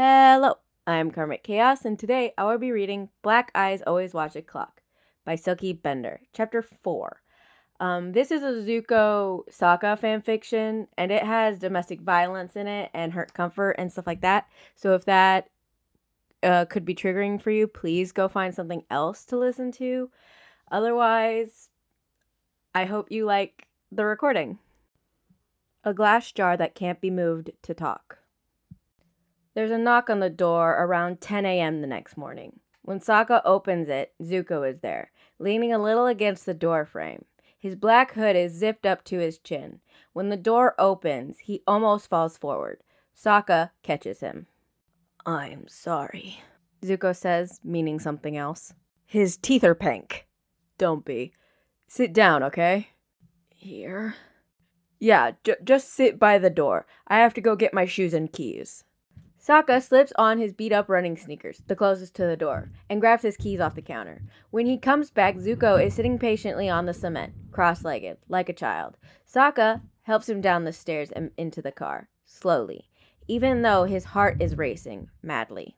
Hello, I'm Karmic Chaos, and today I will be reading Black Eyes Always Watch a Clock by silkybender, Chapter 4. This is a Zuko Sokka fanfiction, and it has domestic violence in it and hurt comfort and stuff like that. So if that could be triggering for you, please go find something else to listen to. Otherwise, I hope you like the recording. A glass jar that can't be moved to talk. There's a knock on the door around 10 a.m. the next morning. When Sokka opens it, Zuko is there, leaning a little against the door frame. His black hood is zipped up to his chin. When the door opens, he almost falls forward. Sokka catches him. "I'm sorry," Zuko says, meaning something else. His teeth are pink. "Don't be. Sit down, okay?" "Here?" "Yeah, just sit by the door. I have to go get my shoes and keys." Sokka slips on his beat-up running sneakers, the closest to the door, and grabs his keys off the counter. When he comes back, Zuko is sitting patiently on the cement, cross-legged, like a child. Sokka helps him down the stairs and into the car, slowly, even though his heart is racing madly.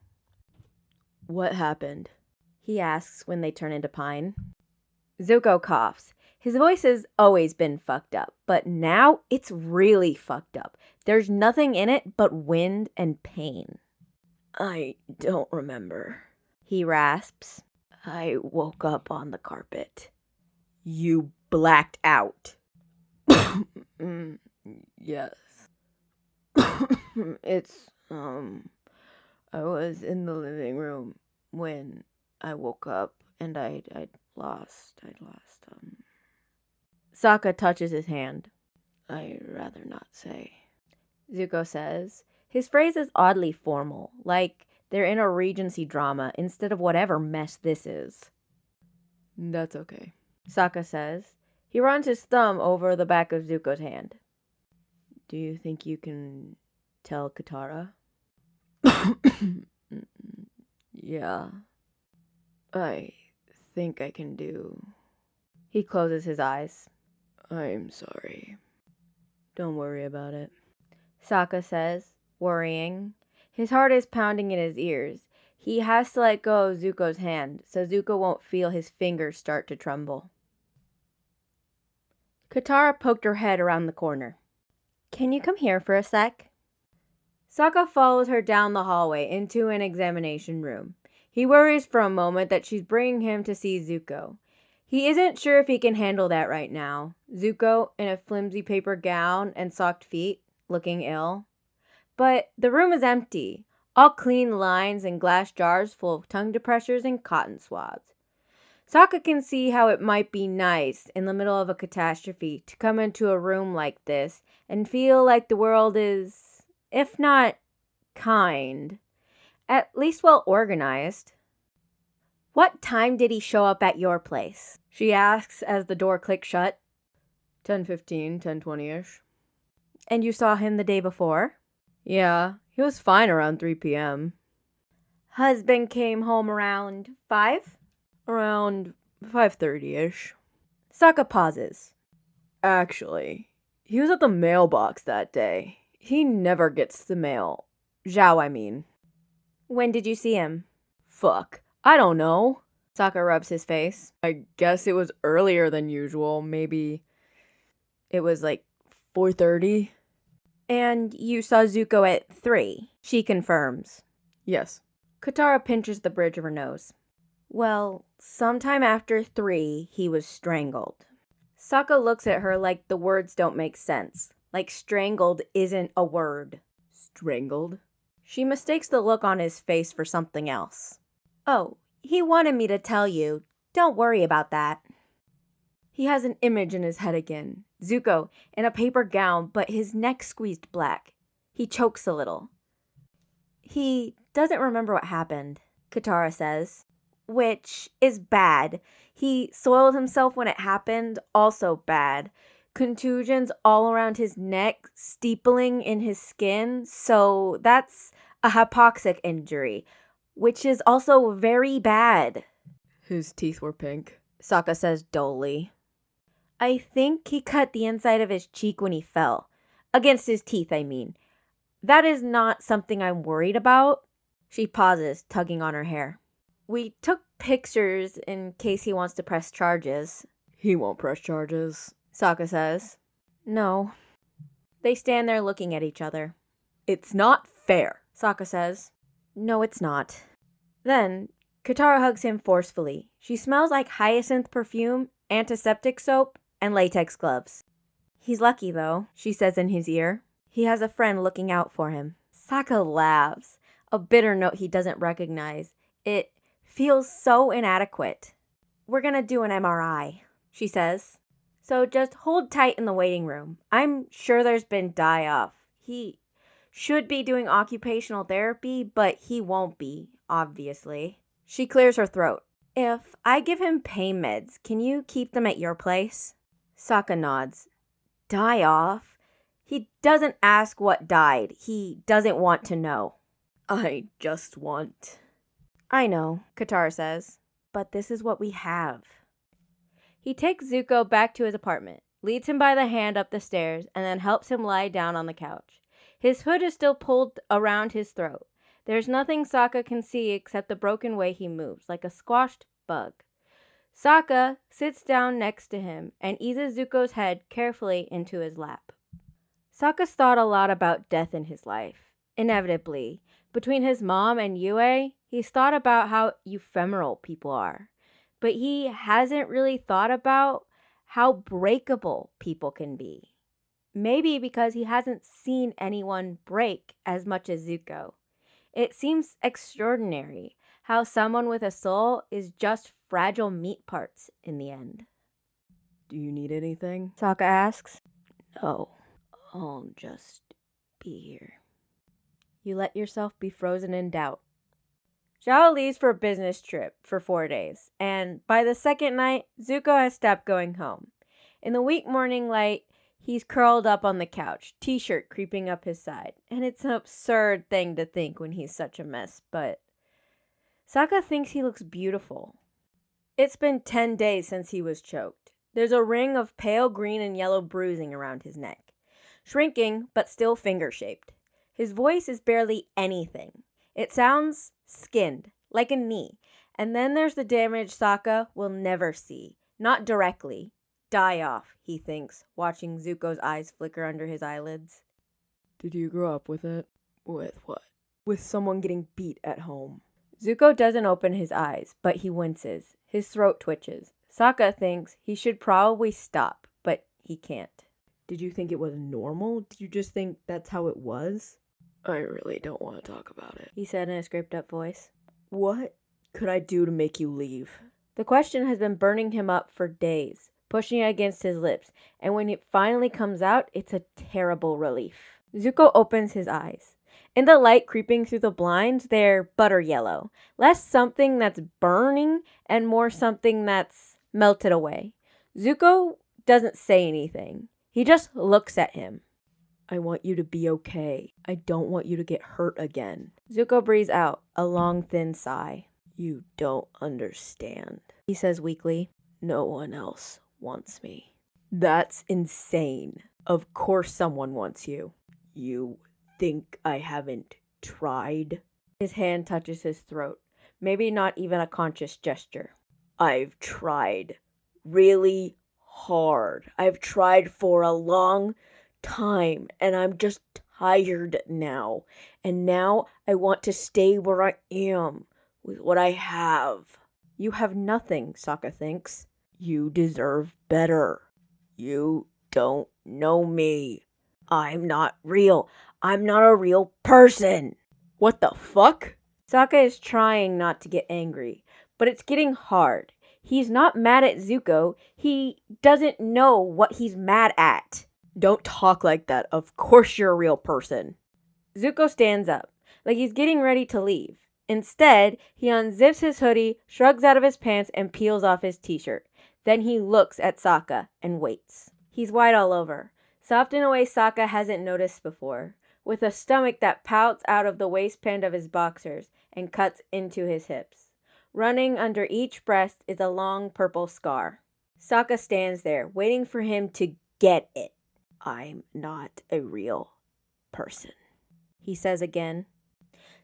"What happened?" he asks when they turn into pine. Zuko coughs. His voice has always been fucked up, but now it's really fucked up. There's nothing in it but wind and pain. "I don't remember," he rasps. "I woke up on the carpet." "You blacked out." "Yes." It's, I was in the living room when I woke up and I'd lost. Sokka touches his hand. "I'd rather not say," Zuko says. His phrase is oddly formal, like they're in a Regency drama instead of whatever mess this is. "That's okay," Sokka says. He runs his thumb over the back of Zuko's hand. "Do you think you can tell Katara?" "Yeah, I think I can do." He closes his eyes. "I'm sorry." "Don't worry about it," Sokka says, worrying. His heart is pounding in his ears. He has to let go of Zuko's hand so Zuko won't feel his fingers start to tremble. Katara poked her head around the corner. "Can you come here for a sec?" Sokka follows her down the hallway into an examination room. He worries for a moment that she's bringing him to see Zuko. He isn't sure if he can handle that right now. Zuko, in a flimsy paper gown and socked feet, looking ill. But the room is empty. All clean lines and glass jars full of tongue depressors and cotton swabs. Sokka can see how it might be nice in the middle of a catastrophe to come into a room like this and feel like the world is, if not kind, at least well organized. "What time did he show up at your place?" she asks as the door clicks shut. 10:15, 10:20-ish. "And you saw him the day before?" "Yeah, he was fine around 3 p.m. "Husband came home around 5? "Around 5:30-ish. Sokka pauses. "Actually, he was at the mailbox that day. He never gets the mail. Zhao, I mean." "When did you see him?" "Fuck, I don't know." Sokka rubs his face. "I guess it was earlier than usual. Maybe it was like 4:30. "And you saw Zuko at 3, she confirms. "Yes." Katara pinches the bridge of her nose. "Well, sometime after 3, he was strangled." Sokka looks at her like the words don't make sense. Like strangled isn't a word. "Strangled?" She mistakes the look on his face for something else. "Oh, he wanted me to tell you. Don't worry about that." He has an image in his head again. Zuko in a paper gown, but his neck squeezed black. He chokes a little. "He doesn't remember what happened," Katara says. "Which is bad. He soiled himself when it happened, also bad. Contusions all around his neck, steepling in his skin, so that's a hypoxic injury, which is also very bad." "His teeth were pink," Sokka says dully. "I think he cut the inside of his cheek when he fell. Against his teeth, I mean. That is not something I'm worried about. She pauses, tugging on her hair. We took pictures in case he wants to press charges. He won't press charges, Sokka says. No. They stand there looking at each other. It's not fair, Sokka says. No, it's not. Then, Katara hugs him forcefully. She smells like hyacinth perfume, antiseptic soap, and latex gloves. He's lucky, though, she says in his ear. He has a friend looking out for him. Sokka laughs, a bitter note he doesn't recognize. It feels so inadequate. We're gonna do an MRI, she says. So just hold tight in the waiting room. I'm sure there's been die-off. He should be doing occupational therapy, but he won't be, obviously. She clears her throat. If I give him pain meds, can you keep them at your place? Sokka nods. Die off? He doesn't ask what died. He doesn't want to know. I just want... I know, Katara says, but this is what we have. He takes Zuko back to his apartment, leads him by the hand up the stairs, and then helps him lie down on the couch. His hood is still pulled around his throat. There's nothing Sokka can see except the broken way he moves, like a squashed bug. Sokka sits down next to him and eases Zuko's head carefully into his lap. Sokka's thought a lot about death in his life. Inevitably. Between his mom and Yue, he's thought about how ephemeral people are. But he hasn't really thought about how breakable people can be. Maybe because he hasn't seen anyone break as much as Zuko. It seems extraordinary how someone with a soul is just fragile meat parts in the end. Do you need anything? Sokka asks. No, I'll just be here. You let yourself be frozen in doubt. Zhao leaves for a business trip for 4 days, and by the second night, Zuko has stopped going home. In the weak morning light, he's curled up on the couch, t-shirt creeping up his side, and it's an absurd thing to think when he's such a mess, but Sokka thinks he looks beautiful. It's been 10 days since he was choked. There's a ring of pale green and yellow bruising around his neck, shrinking but still finger-shaped. His voice is barely anything. It sounds skinned, like a knee. And then there's the damage Sokka will never see. Not directly. Die off, he thinks, watching Zuko's eyes flicker under his eyelids. Did you grow up with it? With what? With someone getting beat at home. Zuko doesn't open his eyes, but he winces. His throat twitches. Sokka thinks he should probably stop, but he can't. Did you think it was normal? Did you just think that's how it was? I really don't want to talk about it, he said in a scraped-up voice. What could I do to make you leave? The question has been burning him up for days, pushing it against his lips, and when it finally comes out, it's a terrible relief. Zuko opens his eyes. In the light creeping through the blinds, they're butter yellow. Less something that's burning and more something that's melted away. Zuko doesn't say anything. He just looks at him. I want you to be okay. I don't want you to get hurt again. Zuko breathes out, a long, thin sigh. You don't understand, he says weakly. No one else wants me. That's insane. Of course someone wants you. You think I haven't tried? His hand touches his throat. Maybe not even a conscious gesture. I've tried really hard. I've tried for a long time, and I'm just tired now. And now I want to stay where I am, with what I have. You have nothing, Sokka thinks. You deserve better. You don't know me. I'm not real. I'm not a real person. What the fuck? Sokka is trying not to get angry, but it's getting hard. He's not mad at Zuko. He doesn't know what he's mad at. Don't talk like that. Of course you're a real person. Zuko stands up, like he's getting ready to leave. Instead, he unzips his hoodie, shrugs out of his pants, and peels off his t-shirt. Then he looks at Sokka and waits. He's white all over, soft in a way Sokka hasn't noticed before, with a stomach that pouts out of the waistband of his boxers and cuts into his hips. Running under each breast is a long purple scar. Sokka stands there, waiting for him to get it. I'm not a real person, he says again.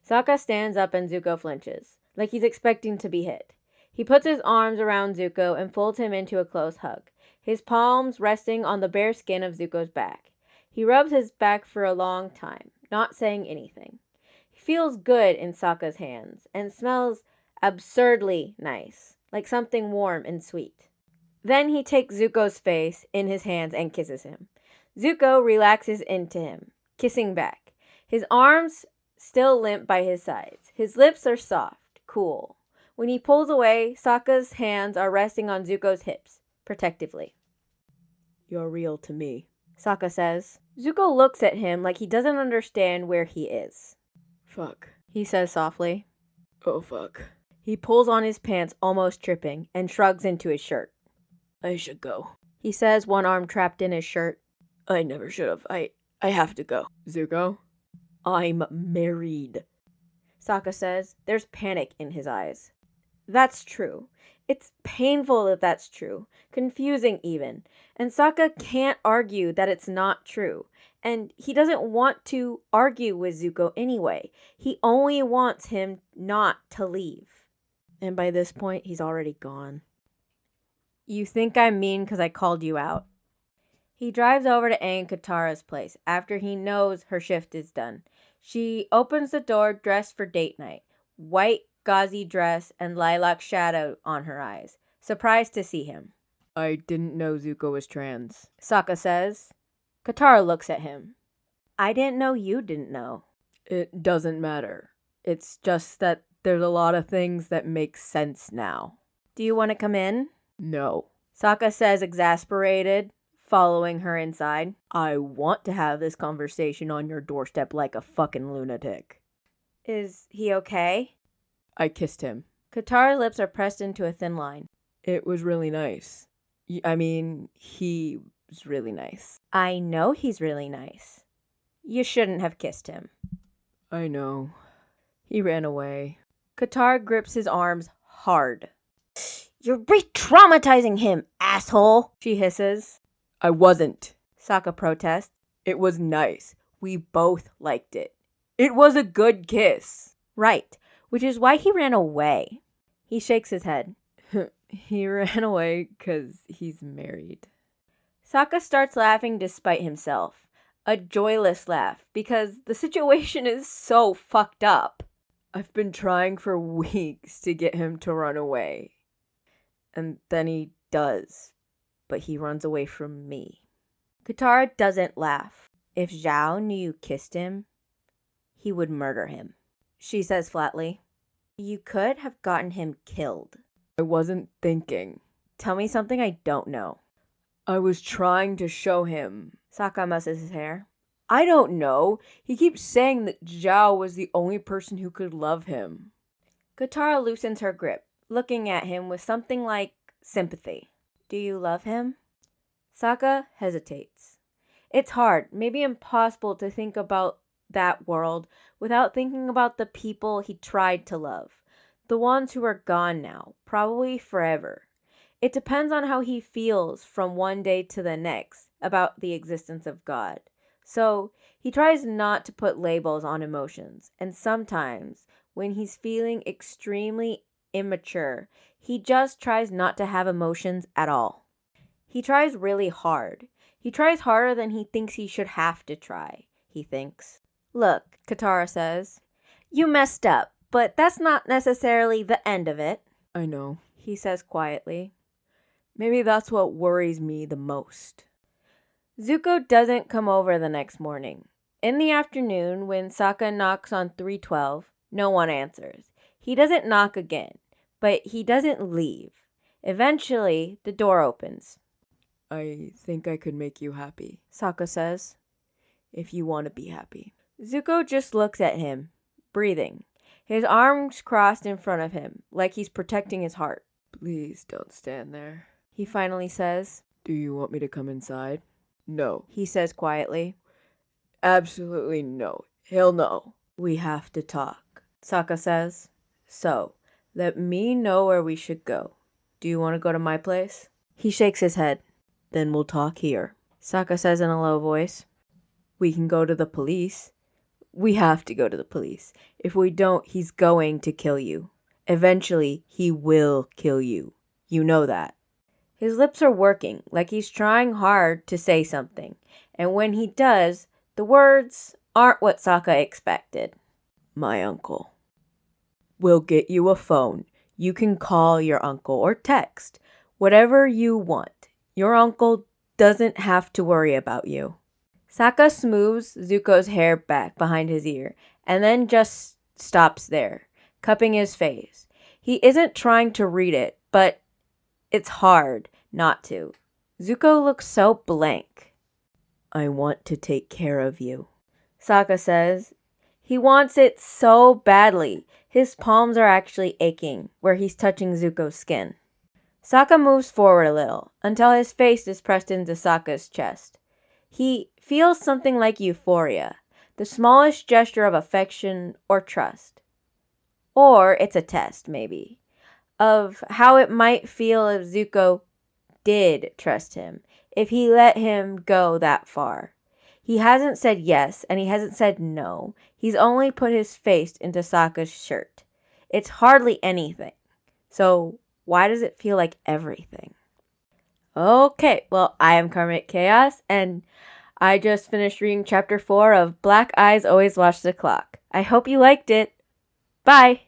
Sokka stands up and Zuko flinches, like he's expecting to be hit. He puts his arms around Zuko and folds him into a close hug, his palms resting on the bare skin of Zuko's back. He rubs his back for a long time, not saying anything. He feels good in Sokka's hands and smells absurdly nice, like something warm and sweet. Then he takes Zuko's face in his hands and kisses him. Zuko relaxes into him, kissing back. His arms still limp by his sides. His lips are soft, cool. When he pulls away, Sokka's hands are resting on Zuko's hips, protectively. You're real to me, Sokka says. Zuko looks at him like he doesn't understand where he is. Fuck, he says softly. Oh fuck. He pulls on his pants, almost tripping, and shrugs into his shirt. I should go, he says, one arm trapped in his shirt. I never should have. I have to go. Zuko? I'm married, Sokka says. There's panic in his eyes. That's true. It's painful that that's true. Confusing even. And Sokka can't argue that it's not true. And he doesn't want to argue with Zuko anyway. He only wants him not to leave. And by this point, he's already gone. You think I'm mean because I called you out. He drives over to Aang Katara's place after he knows her shift is done. She opens the door dressed for date night. White gauzy dress and lilac shadow on her eyes. Surprised to see him. I didn't know Zuko was trans, Sokka says. Katara looks at him. I didn't know you didn't know. It doesn't matter. It's just that there's a lot of things that make sense now. Do you want to come in? No, Sokka says, exasperated, following her inside. I want to have this conversation on your doorstep like a fucking lunatic. Is he okay? I kissed him. Katara's lips are pressed into a thin line. It was really nice. I mean, he was really nice. I know he's really nice. You shouldn't have kissed him. I know. He ran away. Katara grips his arms hard. You're re-traumatizing him, asshole, she hisses. I wasn't. Sokka protests. It was nice. We both liked it. It was a good kiss. Right, which is why he ran away. He shakes his head. He ran away because he's married. Sokka starts laughing despite himself. A joyless laugh, because the situation is so fucked up. I've been trying for weeks to get him to run away. And then he does. But he runs away from me. Katara doesn't laugh. If Zhao knew you kissed him, he would murder him. She says flatly. You could have gotten him killed. I wasn't thinking. Tell me something I don't know. I was trying to show him. Sokka musses his hair. I don't know. He keeps saying that Zhao was the only person who could love him. Katara loosens her grip, looking at him with something like sympathy. Do you love him? Sokka hesitates. It's hard, maybe impossible to think about that world without thinking about the people he tried to love. The ones who are gone now, probably forever. It depends on how he feels from one day to the next about the existence of God. So he tries not to put labels on emotions, and sometimes, when he's feeling extremely immature, he just tries not to have emotions at all. He tries really hard. He tries harder than he thinks he should have to try, he thinks. Look, Katara says, you messed up, but that's not necessarily the end of it. I know, he says quietly. Maybe that's what worries me the most. Zuko doesn't come over the next morning. In the afternoon, when Sokka knocks on 312, no one answers. He doesn't knock again, but he doesn't leave. Eventually, the door opens. I think I could make you happy, Sokka says. If you want to be happy. Zuko just looks at him, breathing. His arms crossed in front of him, like he's protecting his heart. Please don't stand there, he finally says. Do you want me to come inside? No, he says quietly. Absolutely no. Hell no. We have to talk, Sokka says. So, let me know where we should go. Do you want to go to my place? He shakes his head. Then we'll talk here, Sokka says in a low voice. We can go to the police. We have to go to the police. If we don't, he's going to kill you. Eventually, he will kill you. You know that. His lips are working, like he's trying hard to say something. And when he does, the words aren't what Sokka expected. My uncle. We'll get you a phone. You can call your uncle or text. Whatever you want. Your uncle doesn't have to worry about you. Sokka smooths Zuko's hair back behind his ear and then just stops there, cupping his face. He isn't trying to read it, but it's hard not to. Zuko looks so blank. I want to take care of you, Sokka says. He wants it so badly. His palms are actually aching where he's touching Zuko's skin. Sokka moves forward a little until his face is pressed into Sokka's chest. He feels something like euphoria, the smallest gesture of affection or trust. Or it's a test, maybe, of how it might feel if Zuko did trust him, if he let him go that far. He hasn't said yes, and he hasn't said no. He's only put his face into Sokka's shirt. It's hardly anything. So why does it feel like everything? Okay, well, I am Karmic Chaos, and I just finished reading chapter 4 of Black Eyes Always Watch the Clock. I hope you liked it. Bye!